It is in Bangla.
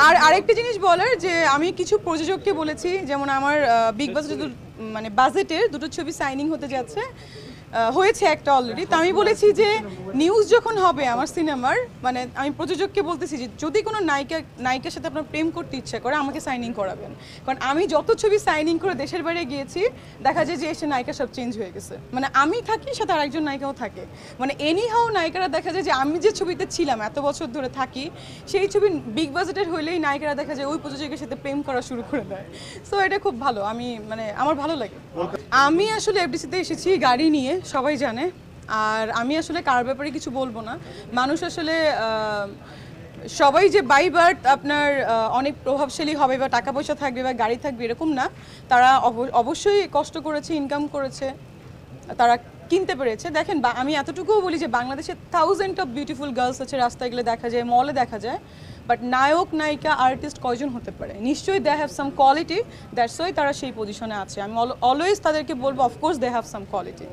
আর আরেকটা জিনিস বলার যে আমি কিছু প্রযোজককে বলেছি, যেমন আমার বিগ বাজেটের মানে বাজেটের দুটো ছবি সাইনিং হতে যাচ্ছে, হয়েছে একটা অলরেডি। তো আমি বলেছি যে নিউজ যখন হবে আমার সিনেমার, মানে আমি প্রযোজককে বলতেছি যে যদি কোনো নায়িকার সাথে আপনার প্রেম করতে ইচ্ছা করে আমাকে সাইনিং করাবেন, কারণ আমি যত ছবি সাইনিং করে দেশের বাইরে গিয়েছি দেখা যায় যে এসে নায়িকা সব চেঞ্জ হয়ে গেছে, মানে আমি থাকি সাথে আরেকজন নায়িকাও থাকে, মানে এনি হাও নায়িকারা দেখা যায় যে আমি যে ছবিতে ছিলাম এত বছর ধরে থাকি সেই ছবি বিগ বাজেটের হইলেই নায়িকারা দেখা যায় ওই প্রযোজকের সাথে প্রেম করা শুরু করে দেয়। সো এটা খুব ভালো, আমি মানে আমার ভালো লাগে। আমি আসলে এফডিসিতে এসেছি গাড়ি নিয়ে, সবাই জানে। আর আমি আসলে কার ব্যাপারে কিছু বলবো না। মানুষ আসলে সবাই যে বাই বার্থ আপনার অনেক প্রভাবশালী হবে বা টাকা পয়সা থাকবে বা গাড়ি থাকবে এরকম না। তারা অবশ্যই কষ্ট করেছে, ইনকাম করেছে, তারা কিনতে পেরেছে। দেখেন আমি এতটুকুও বলি যে বাংলাদেশে থাউজেন্ড অফ বিউটিফুল গার্লস আছে, রাস্তায় গেলে দেখা যায়, মলে দেখা যায়, বাট নায়ক নায়িকা আর্টিস্ট কয়জন হতে পারে? নিশ্চয়ই they have some quality, that's why তারা সেই পজিশনে আছে। আমি অলওয়েজ তাদেরকে বলবো of course they have some quality.